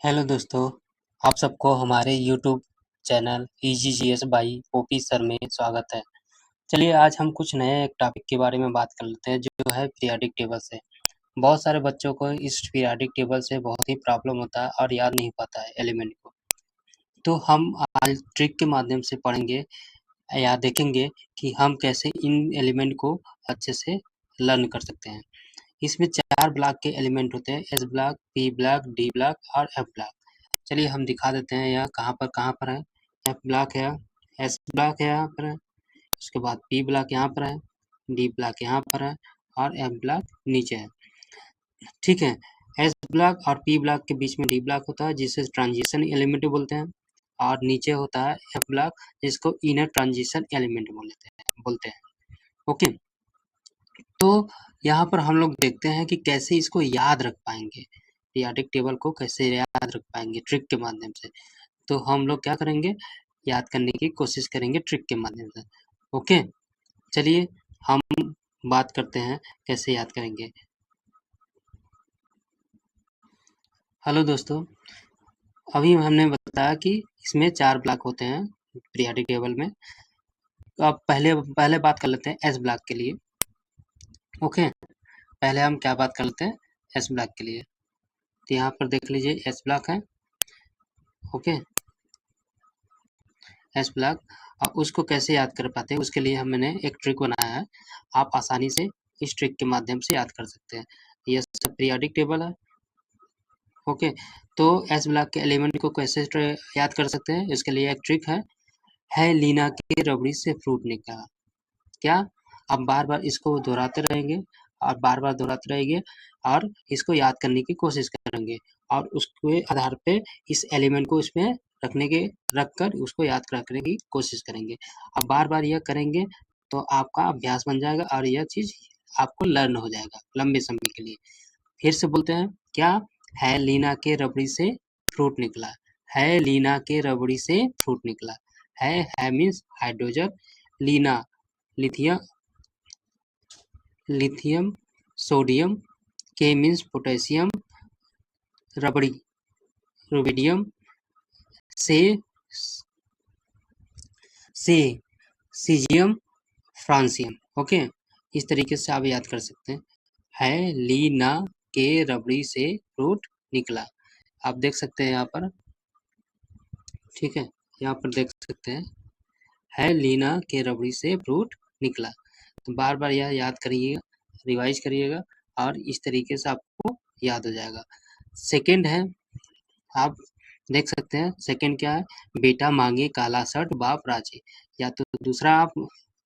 Hello दोस्तों, आप सबको हमारे YouTube channel EGGS by OP sir में स्वागत है। चलिए आज हम कुछ नए एक टॉपिक के बारे में बात कर लेते हैं जो है पीरियोडिक टेबल से। बहुत सारे बच्चों को इस पीरियोडिक टेबल से बहुत ही प्रॉब्लम होता है और याद नहीं पाता है एलिमेंट को। तो हम आज ट्रिक के माध्यम से पढ़ेंगे या देखेंगे कि हम कैसे इन एलिमेंट को अच्छे से लर्न कर सकते हैं। इसमें 4 ब्लॉक के एलिमेंट होते हैं, S block, P block, D block और एफ ब्लॉक। चलिए हम दिखा देते हैं यह कहाँ पर है। एफ ब्लॉक है, एस ब्लॉक है यहाँ पर है, उसके बाद पी ब्लॉक यहाँ पर है, डी ब्लॉक यहाँ पर है और एफ ब्लॉक नीचे है। ठीक है, एस ब्लॉक और पी ब्लॉक के बीच में डी ब्लॉक होता है जिसे ट्रांजिशन एलिमेंट बोलते हैं और नीचे होता है एफ ब्लॉक जिसको इनर ट्रांजिशन एलिमेंट बोलते हैं। ओके, तो यहाँ पर हम लोग देखते हैं कि कैसे इसको याद रख पाएंगे, पीरियोडिक टेबल को कैसे याद रख पाएंगे ट्रिक के माध्यम से। तो हम लोग क्या करेंगे, याद करने की कोशिश करेंगे ट्रिक के माध्यम से। ओके, चलिए हम बात करते हैं कैसे याद करेंगे। हेलो दोस्तों, अभी हमने बताया कि इसमें 4 ब्लॉक होते हैं पीरियोडिक टेबल में। अब पहले बात कर लेते हैं एस ब्लॉक के लिए। ओके, पहले हम क्या बात कर लेते हैं, एस ब्लॉक के लिए। तो यहाँ पर देख लीजिए एस ब्लॉक है। ओके, एस ब्लॉक, और उसको कैसे याद कर पाते हैं उसके लिए मैंने एक ट्रिक बनाया है। आप आसानी से इस ट्रिक के माध्यम से याद कर सकते हैं। ये सब पीरियोडिक टेबल है। ओके, तो एस ब्लॉक के एलिमेंट को कैसे याद कर सकते हैं, इसके लिए एक ट्रिक है लीना की रबड़ी से फ्रूट निकला। क्या आप बार बार इसको दोहराते रहेंगे और बार बार दोहराते रहेंगे और इसको याद करने की कोशिश करेंगे और उसके आधार पे इस एलिमेंट को इसमें रखकर उसको याद रखने की कोशिश करेंगे। अब बार बार यह करेंगे तो आपका अभ्यास बन जाएगा और यह चीज आपको लर्न हो जाएगा लंबे समय के लिए। फिर से बोलते हैं, क्या है लीना के रबड़ी से फ्रूट निकला। है लीना के रबड़ी से फ्रूट निकला। है मीन्स हाइड्रोजन, लीना lithium, lithium sodium, K means potassium, रबड़ी रुबिडियम, से सीजियम, फ्रांसियम। ओके, इस तरीके से आप याद कर सकते हैं। है लीना के रबड़ी से फ्रूट निकला। आप देख सकते हैं यहाँ पर। ठीक है, यहाँ पर देख सकते हैं, है लीना के रबड़ी से फ्रूट निकला। तो बार बार यह याद करिएगा, रिवाइज करिएगा और इस तरीके से आपको याद हो जाएगा। सेकंड है, आप देख सकते हैं सेकंड क्या है, बेटा मांगे काला शर्ट बाप राजी। या तो दूसरा आप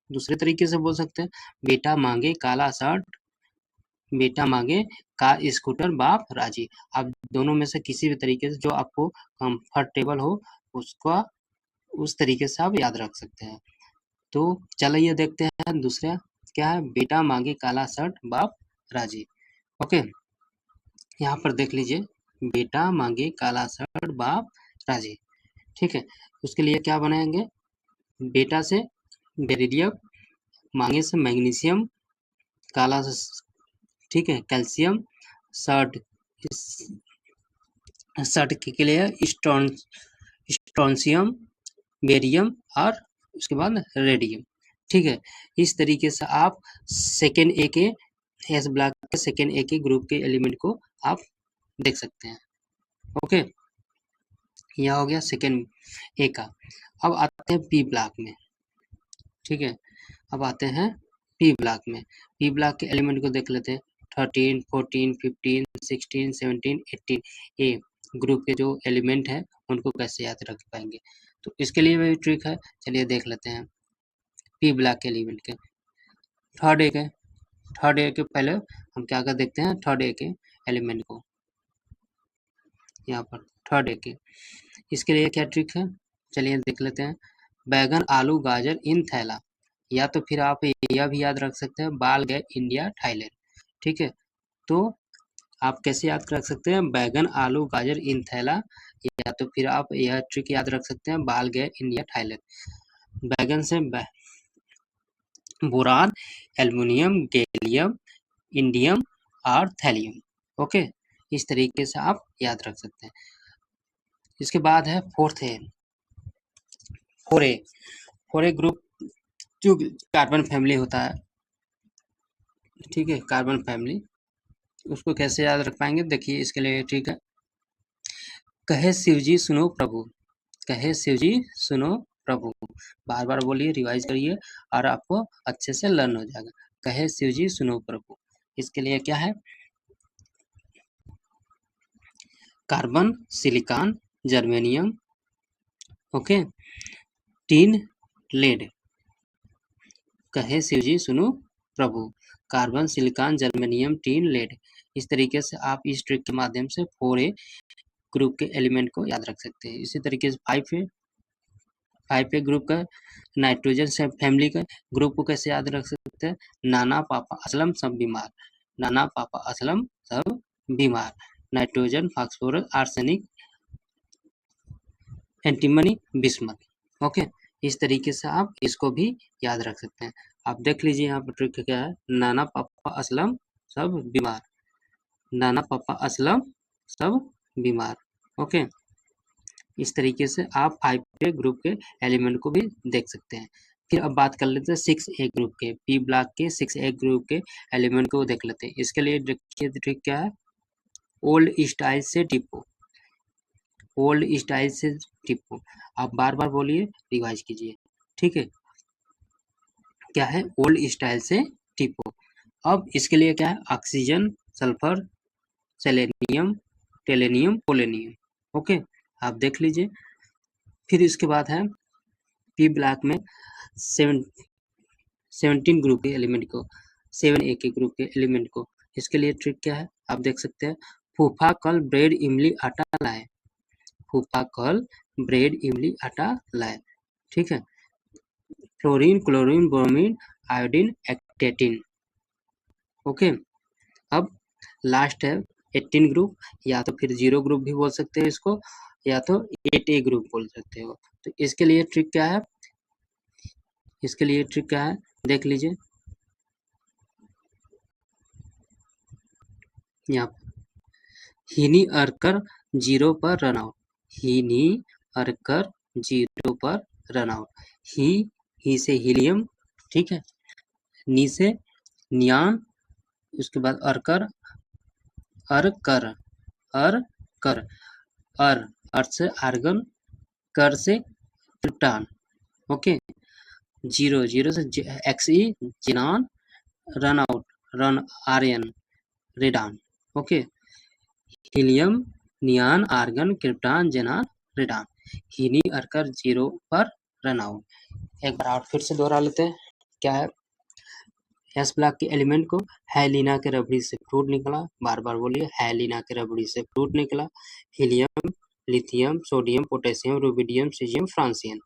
दूसरे तरीके से बोल सकते हैं, बेटा मांगे काला शर्ट, बेटा मांगे का स्कूटर बाप राजी। आप दोनों में से किसी भी तरीके से जो आपको कंफर्टेबल हो उसका उस तरीके से आप याद रख सकते हैं। तो चलिए देखते हैं दूसरा क्या है, बेटा मांगे काला शर्ट बाप राजी। ओके, यहाँ पर देख लीजिए, बेटा मांगे काला शर्ट बाप राजी। ठीक है, उसके लिए क्या बनाएंगे, बेटा से बेरिलियम, मांगे से मैग्नीशियम, काला से ठीक है कैल्शियम, शर्ट शर्ट के लिए स्ट्रोंशियम, बेरियम और उसके बाद रेडियम। ठीक है, इस तरीके से आप सेकेंड ए के एस ब्लॉक के सेकेंड ए के ग्रुप के एलिमेंट को आप देख सकते हैं। ओके, यह हो गया सेकेंड ए का। अब आते हैं पी ब्लॉक में। ठीक है, अब आते हैं पी ब्लॉक में। पी ब्लॉक के एलिमेंट को देख लेते हैं, 13, 14, 15, 16, 17, 18 ए ग्रुप के जो एलिमेंट हैं उनको कैसे याद रख पाएंगे। तो इसके लिए भी ट्रिक है, चलिए देख लेते हैं। पी ब्लॉक के एलिमेंट के थर्ड ए के पहले हम क्या कर देखते हैं, थर्ड ए के एलिमेंट को यहाँ पर थर्ड ए के, इसके लिए क्या ट्रिक है चलिए देख लेते हैं। बैगन आलू गाजर इन थैला, या तो फिर आप यह भी याद रख सकते हैं, बाल गए इंडिया थाईलैंड। ठीक है, तो आप कैसे याद रख सकते हैं, बैगन आलू गाजर इन थैला, या तो फिर आप यह ट्रिक याद रख सकते हैं, बाल गए इंडिया थाईलैंड। बैगन से बोरान, एल्युमिनियम, गैलियम, इंडियम और थैलियम। ओके, इस तरीके से आप याद रख सकते हैं। इसके बाद है फोर ए ग्रुप जो कार्बन फैमिली होता है, ठीक है, कार्बन फैमिली, उसको कैसे याद रख पाएंगे? देखिए इसके लिए ठीक है, कहे शिवजी सुनो प्रभु, कहे शिवजी सुनो प्रभु, बार बार बोलिए, रिवाइज करिए और आपको अच्छे से लर्न हो जाएगा। कहे शिवजी सुनो प्रभु, इसके लिए क्या है? Carbon, silicon, germanium, okay, tin, lead. कहे शिवजी सुनो प्रभु, carbon, silicon, germanium, tin, lead. इस तरीके से आप इस ट्रिक के माध्यम से 4A ग्रुप के एलिमेंट को याद रख सकते हैं। इसी तरीके से 5A ग्रुप का नाइट्रोजन से फैमिली का ग्रुप को कैसे याद रख सकते हैं? नाना पापा असलम सब बीमार, नाना पापा असलम सब बीमार, nitrogen, phosphorus, arsenic, antimony, bismuth. Okay, इस तरीके से आप इसको भी याद रख सकते हैं। आप देख लीजिए यहाँ पर ट्रिक क्या है, नाना पापा असलम सब बीमार, नाना पापा असलम सब बीमार। ओके, इस तरीके से आप 5A ग्रुप के एलिमेंट को भी देख सकते हैं। फिर अब बात कर लेते हैं 6A ग्रुप के, पी ब्लॉक के 6A ग्रुप के एलिमेंट को देख लेते हैं। इसके लिए देखिए ट्रिक क्या है, ओल्ड स्टाइल से टिपो, ओल्ड स्टाइल से टिपो। आप बार बार बोलिए, रिवाइज कीजिए, ठीक है। क्या है? ओल्ड स्टाइल से टिपो। अब इसके लिए क्या है, oxygen, sulphur, selenium, टेलेनियम, polonium. Okay, आप देख लीजिए। फिर इसके बाद है पी ब्लॉक में 17 ग्रुप के एलिमेंट को, 7A के ग्रुप के एलिमेंट को। इसके लिए ट्रिक क्या है, आप देख सकते हैं, फूफा कल ब्रेड इमली आटा लाए, फूफा कल ब्रेड इमली आटा लाए, ठीक है। Fluorine, chlorine, bromine, iodine, astatine. Okay, अब लास्ट है 18 ग्रुप, या तो फिर 0 ग्रुप भी बोल सकते हैं इसको, या तो 8A ग्रुप बोल सकते हो। तो इसके लिए ट्रिक क्या है, इसके लिए ट्रिक क्या है, देख लीजिए यहाँ, हीनी अरकर 0 पर रन आउट, हीनी अरकर 0 पर रन आउट, ही से हीलियम, ठीक है, नी से नियान, उसके बाद अरकर, अरकर, अरकर, अर्थ से आर्गन, कर से क्रिप्टॉन। ओके, 0 से XE xenon, run out, run आर्यन, radon. Okay, helium, neon, argon, krypton, xenon, radon. हीनी अरकर 0 पर रन आउट। एक बार और फिर से दोहरा लेते हैं, क्या है, एस ब्लॉक के एलिमेंट को, हैलिना के रबड़ी से फ्रूट निकला, बार बार बोलिए, हैलिना के रबड़ी से फ्रूट निकला, helium, lithium, sodium, potassium, rubidium, caesium, francium,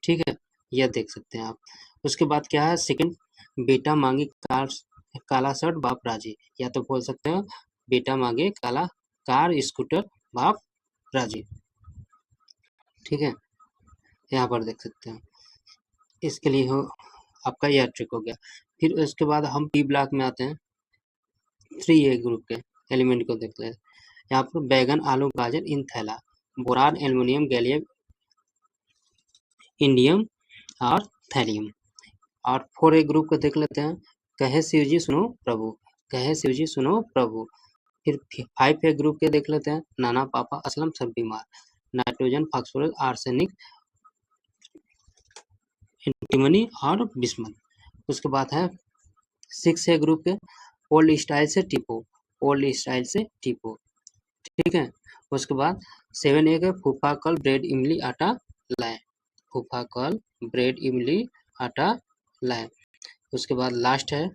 ठीक है, यह देख सकते हैं आप। उसके बाद क्या है, सेकंड, बेटा मांगे काला शर्ट बाप राजी, या तो बोल सकते हैं बेटा मांगे काला कार स्कूटर बाप राजी, ठीक है, यहाँ पर देख सकते हैं। इसके लिए हो आपका यह ट्रिक हो गया। फिर उसके बाद हम पी ब्लॉक में आते हैं, 3A ग्रुप के एलिमेंट को देख लेते हैं। यहाँ पर बैगन, आलू, गाजर इन थैला, बोरान, एल्युमिनियम, गैलियम, इंडियम और थैलियम। और 4A ग्रुप को देख लेते हैं, कहे शिवजी सुनो प्रभु, कहे शिवजी सुनो प्रभु। फिर 5A ग्रुप के देख लेते हैं, नाना पापा असलम सब बीमार, नाइट्रोजन, फास्फोरस, आर्सेनिक, एंटीमनी और बिस्मथ। उसके बाद है 6A ग्रुप के, ओल्ड स्टाइल से टिपो, ओल्ड स्टाइल से टिपो, ठीक है। उसके बाद 7A के, फूफा कल ब्रेड इमली आटा लाए, फूफा कल ब्रेड इमली आटा लाए। उसके बाद लास्ट है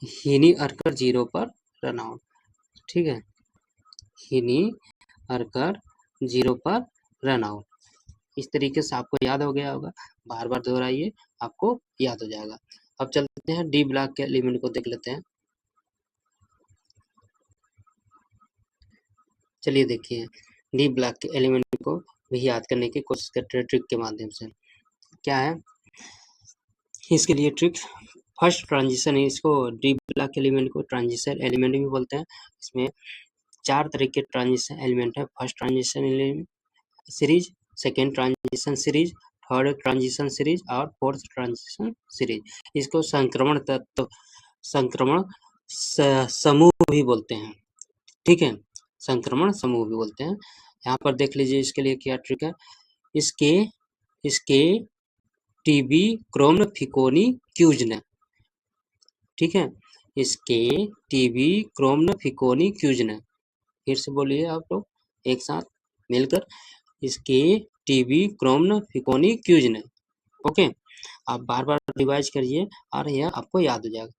हीनी अरकर 0 पर रन आउट, ठीक है, हीनी अरकर 0 पर रन आउट। इस तरीके से आपको याद हो गया होगा, बार बार दोहराइए, आपको याद हो जाएगा। अब चलते हैं डी ब्लॉक के एलिमेंट को देख लेते हैं। चलिए देखिए, डी ब्लॉक के एलिमेंट को भी याद करने की कोशिश करते हैं ट्रिक के माध्यम से। क्या है इसके लिए ट्रिक, फर्स्ट ट्रांजिशन है, इसको डी ब्लॉक एलिमेंट को ट्रांजिशन एलिमेंट भी बोलते हैं। इसमें 4 तरह के ट्रांजिशन एलिमेंट है। First transition series, second transition series, third transition series और फोर्थ ट्रांजिशन सीरीज। इसको संक्रमण तत्व, संक्रमण समूह भी बोलते हैं। ठीक है, संक्रमण समूह भी बोलते हैं। यहाँ पर देख लीजिए इसके लिए क्या ट्रिक है। इसके टीबी क्रोम फिकोनी क्यूजन, ठीक है, इसके टीबी क्रोम फिकोनी क्यूजन। फिर से बोलिए आप लोग एक साथ मिलकर, इसके टीबी क्रोम फिकोनी क्यूजन। ओके, आप बार बार रिवाइज करिए और यह आपको याद हो जाएगा।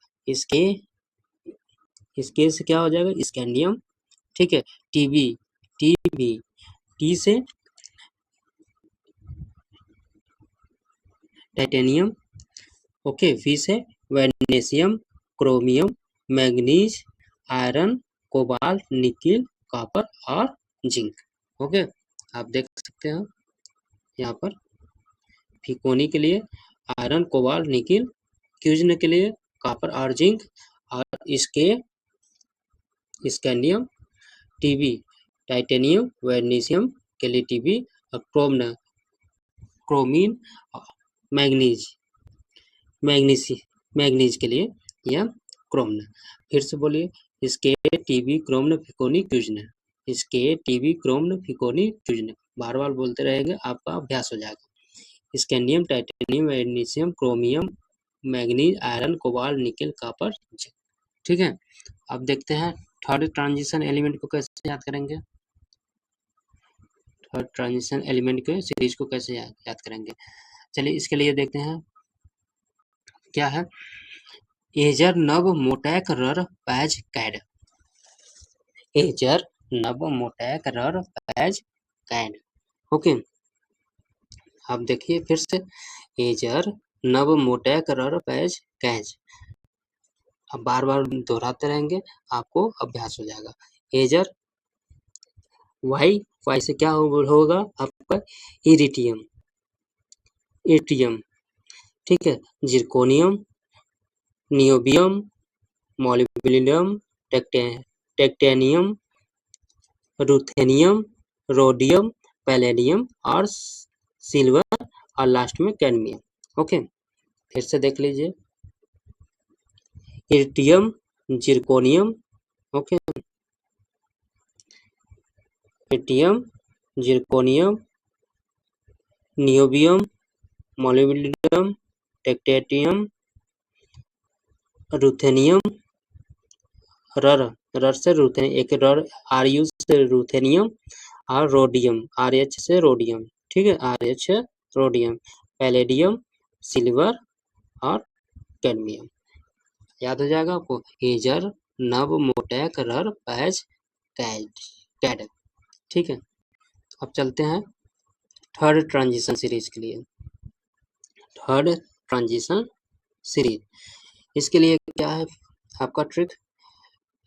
इसके से क्या हो जाएगा, स्कैंडियम, ठीक है, टीबी, टी से टाइटेनियम, ओके, वी से vanadium, chromium, manganese, iron, cobalt, nickel, copper और जिंक। ओके, आप देख सकते हैं यहाँ पर फिकोनी के लिए आयरन, कोबाल्ट, निकिल, क्यूजन के लिए कॉपर और जिंक, और इसके स्कैंडियम, टीबी, टाइटेनियम, वेनेशियम के लिए टीबी, और क्रोमीन, मैग्नीज के लिए यह क्रोमन। फिर से बोलिए, इसके टीबी क्रोमन फिकोनी क्यूजन, इसके टीबी क्रोमन फिकोनी क्यूजन। बार बार बोलते रहेंगे, आपका अभ्यास हो जाएगा। Scandium, titanium, vanadium, chromium, manganese, iron, cobalt, nickel, copper, zinc. ठीक है, अब देखते हैं थर्ड ट्रांजिशन एलिमेंट को कैसे याद करेंगे। थर्ड ट्रांजिशन एलिमेंट के सीरीज को कैसे याद करेंगे। चलिए इसके लिए देखते हैं क्या है। एजर नब मोटैक रर पैज कैड, एजर नब मोटैक रर पैज कैड। ओके, अब देखिए फिर से, एजर नब मोटैक रर पैज कैज। अब बार बार दोहराते रहेंगे, आपको अभ्यास हो जाएगा। एजर, वाई से क्या होगा आपका, इरिटियम, ठीक है, zirconium, niobium, molybdenum, टेक्टेनियम, ruthenium, rhodium, palladium और सिल्वर, और लास्ट में कैडमियम। ओके, फिर से देख लीजिए, इरिटियम, zirconium, okay, इरिटियम, zirconium, niobium, molybdenum, टेक्टेटियम, ruthenium, रर से रुथेनियम, एक रर आर से रुथेनियम, और रोडियम, RH से रोडियम, ठीक है, RH रोडियम, पैलेडियम, सिल्वर और कैडमियम। याद हो जाएगा आपको, एजर नब मोटैक रर पैज कैड। ठीक है, अब चलते हैं थर्ड ट्रांजिशन सीरीज के लिए। थर्ड ट्रांजिशन सीरीज, इसके लिए क्या है आपका ट्रिक।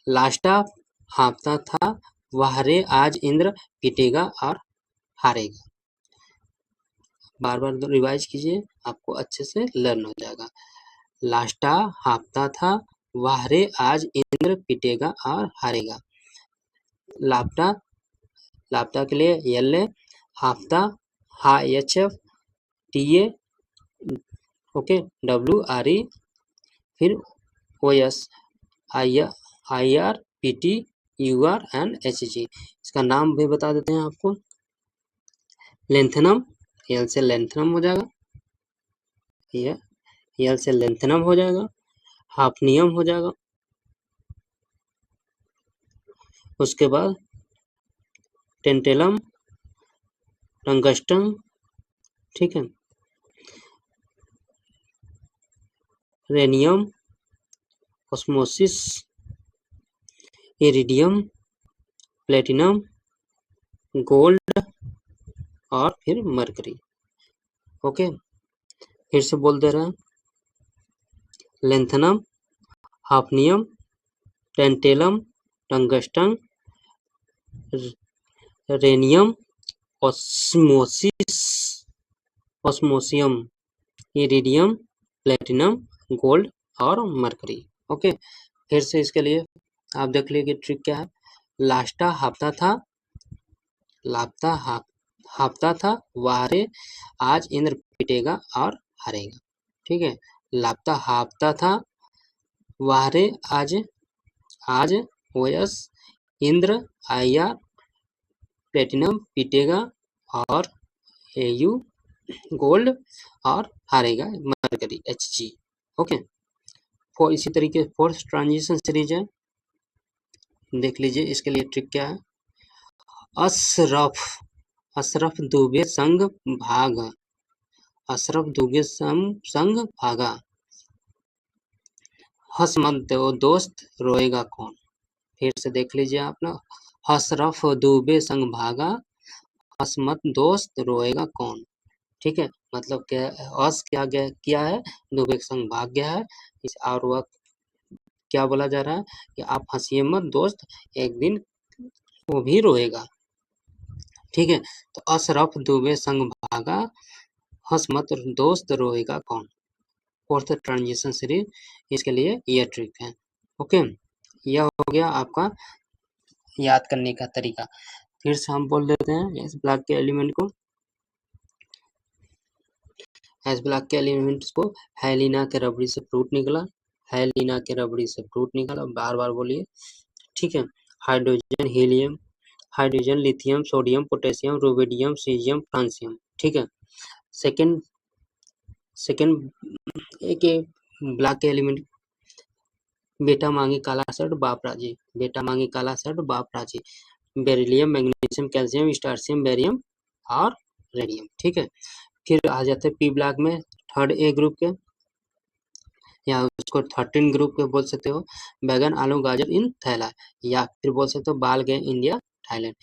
लास्टा हाँफता था, वाहरे आज इंद्र पिटेगा और हारेगा। बार बार रिवाइज कीजिए, आपको अच्छे से लर्न हो जाएगा। लास्टा हाँफता था, वाहरे आज इंद्र पिटेगा और हारेगा। लापता के लिए यल, हाँफता HF TA, ओके, WRE, फिर OS IR PT UR and HG। इसका नाम भी बता देते हैं आपको। लेंथनम, यल से लेंथनम हो जाएगा, यल से लेंथनम हो जाएगा, हाफनियम हो जाएगा, उसके बाद टेंटेलम, टंगस्टन, ठीक है, rhenium, osmosis, iridium, platinum, gold और फिर मरकरी। ओके, फिर से बोल दे रहे हैं, lanthanum, hafnium, tantalum, tungsten, rhenium, osmium, iridium, platinum, gold और मरकरी। ओके, फिर से इसके लिए आप देख लीजिए ट्रिक क्या है। लास्टा हाफ्ता था, लापता हाफ्ता था, वारे आज इंद्र पिटेगा और हारेगा। ठीक है, लापता हाफ्ता था, वारे आज आज ओएस इंद्र आया प्लेटिनम पीटेगा और एयू गोल्ड और हारेगा मरकरी HG। ओके, इसी तरीके फोर्थ ट्रांजिशन सीरीज है, देख लीजिए इसके लिए ट्रिक क्या है। अशरफ दुबे संग भागा, अशरफ दुबे संग भागा, हंस मत दो दोस्त रोएगा कौन। फिर से देख लीजिए आप ना, अशरफ दुबे संग भागा, हंस मत दोस्त रोएगा कौन। ठीक है, मतलब क्या, अस क्या किया है, दुबे के संग भाग गया है, और वह क्या बोला जा रहा है कि आप हंसिए मत दोस्त, एक दिन वो भी रोएगा। ठीक है, तो अशरफ दुबे संग भागा, हंस मत दोस्त रोएगा कौन। फोर्थ ट्रांजिशन सीरीज, इसके लिए ये ट्रिक है। ओके, यह हो गया आपका याद करने का तरीका। फिर से हम बोल देते हैं इस ब्लॉक के एलिमेंट को, इस ब्लॉक के एलिमेंट्स को, हेलिना के रबड़ी से फ्रूट निकला, हेलिना के रबड़ी से फ्रूट निकला, बार बार बोलिए। ठीक है, hydrogen helium, hydrogen lithium sodium potassium rubidium caesium francium. ठीक है, सेकेंड एक ब्लॉक के एलिमेंट, बेटा मांगी काला शर्ट बाप राजी, बेटा मांगी काला शर्ट बाप राजी, बेरिलियम मैग्नीशियम कैल्शियम स्टार्सियम बेरियम और रेडियम। ठीक है, फिर आ जाते हैं पी ब्लॉक में, थर्ड ए ग्रुप के, या उसको 13 ग्रुप के बोल सकते हो, बैगन आलू गाजर इन थैला, या फिर बोल सकते हो बाल गए India Thailand,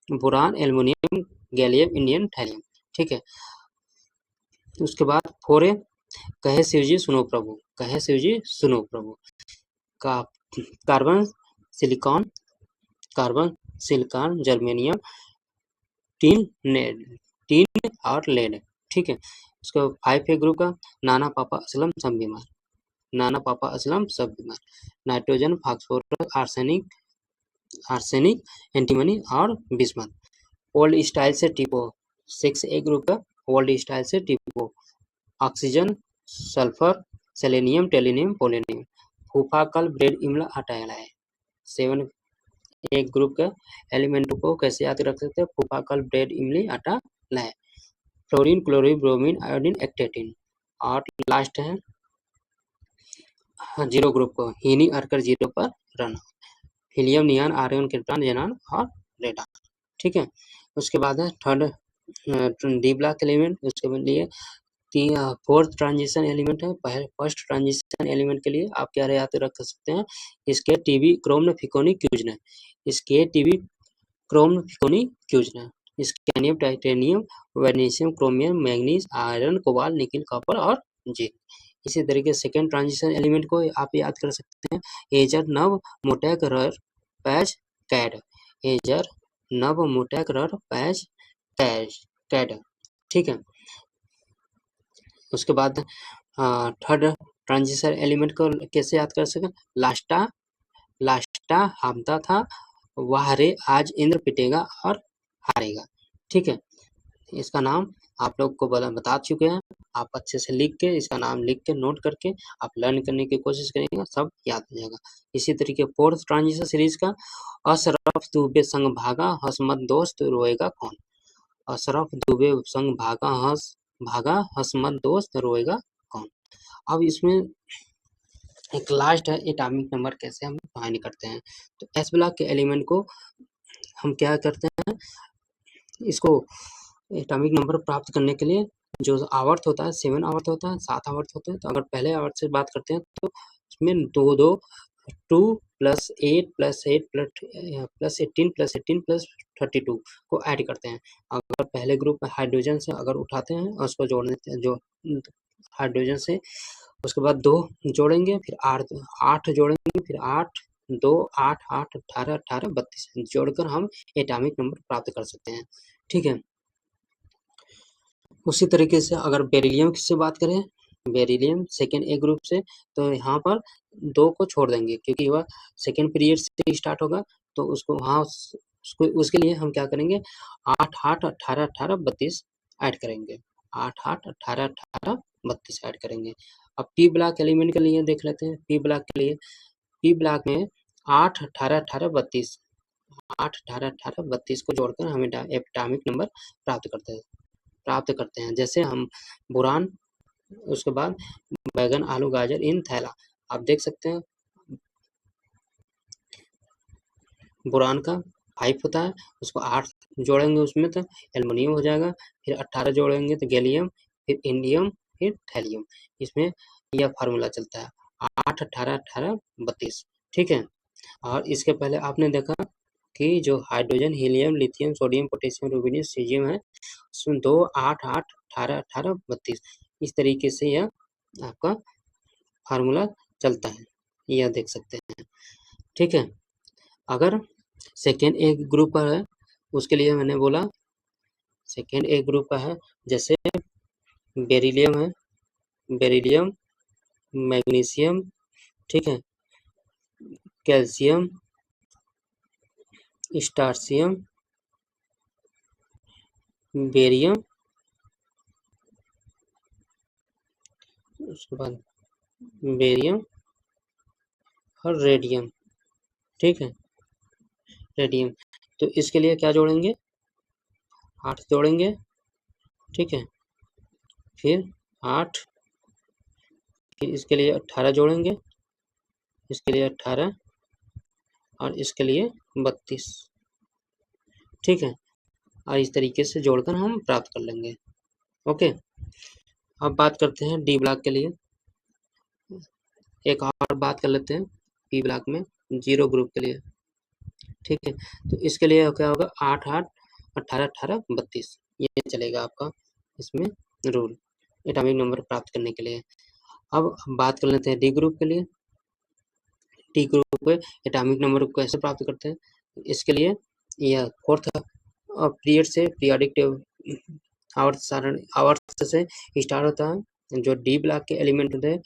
boron aluminium gallium Indian Thailand. ठीक है, उसके बाद 4A, कहे शिव जी सुनो प्रभु, कहे शिव जी सुनो प्रभु, का carbon silicon, carbon silicon germanium tin tin और लेड। ठीक है, उसका 5A ग्रुप का, नाना पापा असलम सब बीमार, नाना पापा असलम सब बीमार, nitrogen phosphorus arsenic arsenic antimony और बिस्मथ। ओल्ड स्टाइल से टिपो, 6A ग्रुप का, ओल्ड स्टाइल से टिपो, ऑक्सीजन सल्फर सेलेनियम टेलिनियम पोलेनियम, फूफा कल ब्रेड इमला आटा है। 7 एक ग्रुप के एलिमेंटों को कैसे याद रख सकते हैं, फूफा कल ब्रेड इमली आटा लाए, फ्लोरीन क्लोरीन ब्रोमीन आयोडीन एक्टेटिन। और लास्ट है 0 ग्रुप को, हीनी अर्कर 0 पर रन, helium neon argon krypton xenon और रेडॉन। ठीक है, उसके बाद है थर्ड डी ब्लॉक एलिमेंट, उसके लिए फोर्थ ट्रांजिशन एलिमेंट है। फर्स्ट ट्रांजिशन एलिमेंट के लिए आप क्या याद रख सकते हैं, इसके टीबी क्रोम फिकोनी क्यूजन, इसके टीबी क्रोम फिकोनी क्यूजन, scandium titanium vanadium chromium manganese iron cobalt nickel copper और जिंक। इसी तरीके सेकेंड ट्रांजिशन एलिमेंट को आप याद कर सकते हैं, एजर नव मोटेक रर पैच कैड, एजर नव मोटेक रर पैच कैड। ठीक है, उसके बाद थर्ड ट्रांजिशन एलिमेंट को कैसे याद कर सकें, लास्टा लास्टा हामता था, वाहरे आज इंद्र पिटेगा और हारेगा। ठीक है, इसका नाम आप लोग को बता चुके हैं, आप अच्छे से लिख के, इसका नाम लिख के नोट करके आप लर्न करने की कोशिश करेंगे, सब याद हो जाएगा। इसी तरीके फोर्थ ट्रांजिशन सीरीज का, अशरफ दुबे संग भागा हंस मत दोस्त रोएगा कौन, अशरफ दुबे संग भागा हंस मत दोस्त रोएगा कौन। अब इसमें एक लास्ट है, एटॉमिक नंबर कैसे हम फाइंड करते हैं। तो एस ब्लॉक के एलिमेंट को हम क्या करते हैं, इसको एटॉमिक नंबर प्राप्त करने के लिए जो आवर्त होता है 7 आवर्त होता है, 7 आवर्त होता है। तो अगर पहले आवर्त से बात करते हैं तो इसमें 2 plus 8 plus 8 plus 18 plus 18 plus 32 को ऐड करते हैं। अगर पहले ग्रुप में हाइड्रोजन से अगर उठाते हैं और उसको जोड़ने, जो हाइड्रोजन से उसके बाद 2 जोड़ेंगे, फिर 8 जोड़ेंगे, फिर 8 2 8 8 18 18 32 जोड़कर हम एटॉमिक नंबर प्राप्त कर सकते हैं। ठीक है, उसी तरीके से अगर बेरिलियम से बात करें, बेरिलियम सेकेंड ए ग्रुप से, तो यहाँ पर 2 को छोड़ देंगे क्योंकि वह सेकेंड पीरियड से स्टार्ट होगा, तो उसको वहाँ उसको उसके लिए हम क्या करेंगे, 8 8 18 18 32 ऐड करेंगे, 8 8 18 18 32 ऐड करेंगे। अब पी ब्लॉक एलिमेंट के लिए देख लेते हैं। पी ब्लॉक के लिए पी ब्लॉक में 8 18 18 32 8 18 18 32 को जोड़कर हम एटॉमिक नंबर प्राप्त करते हैं। जैसे हम बोरान, उसके बाद बैगन आलू गाजर इन थैला, आप देख सकते हैं बोरान का 5 होता है, उसको 8 जोड़ेंगे उसमें तो एल्युमिनियम हो जाएगा, फिर 18 जोड़ेंगे तो गैलियम, फिर इंडियम, फिर थैलियम। इसमें यह फार्मूला चलता है 8 18 18 32, ठीक है। और इसके पहले आपने देखा कि जो hydrogen, helium, lithium, sodium, potassium, rubidium, caesium है, उसमें 2 8 8 18 18 32, इस तरीके से यह आपका फार्मूला चलता है, यह देख सकते हैं, ठीक है। अगर सेकेंड ए ग्रुप का है, उसके लिए मैंने बोला सेकेंड ए ग्रुप का है, जैसे बेरिलियम है, बेरिलियम, मैग्नीशियम, ठीक है, कैल्शियम, स्टार्सियम, बेरियम, उसके बाद बेरियम और रेडियम, ठीक है, रेडियम। तो इसके लिए क्या जोड़ेंगे, 8 जोड़ेंगे, ठीक है, फिर 8, फिर इसके लिए 18 जोड़ेंगे, इसके लिए 18 और इसके लिए 32, ठीक है। और इस तरीके से जोड़कर हम प्राप्त कर लेंगे, ओके। अब बात करते हैं डी ब्लॉक के लिए। एक और बात कर लेते हैं पी ब्लॉक में 0 ग्रुप के लिए, ठीक है। तो इसके लिए क्या होगा, 8 8 18 18 32, ये चलेगा आपका इसमें रूल एटॉमिक नंबर प्राप्त करने के लिए। अब बात कर लेते हैं डी ग्रुप के लिए। डी ग्रुप पे एटॉमिक नंबर को कैसे प्राप्त करते हैं, इसके लिए यह फोर्थ पीरियड से पीरियोडिक आवर्त से स्टार्ट होता है। जो डी ब्लॉक के एलिमेंट होते हैं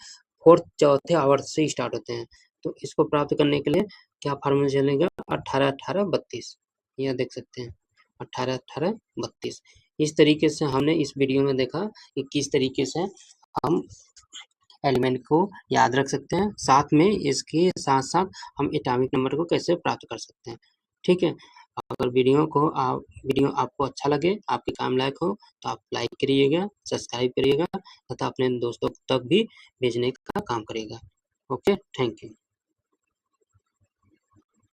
फोर्थ चौथे आवर्त से स्टार्ट होते हैं। तो इसको प्राप्त करने के लिए क्या फार्मूला चलेगा, 18 18 32, यह देख सकते हैं 18 18 32। इस तरीके से हमने इस वीडियो में देखा कि किस तरीके से हम एलिमेंट को याद रख सकते हैं, साथ में इसके साथ साथ हम एटॉमिक नंबर को कैसे प्राप्त कर सकते हैं, ठीक है। अगर वीडियो आपको अच्छा लगे, आपके काम लायक हो, तो आप लाइक करिएगा, सब्सक्राइब करिएगा तथा अपने दोस्तों तक भी भेजने का काम करिएगा। Okay, thank you.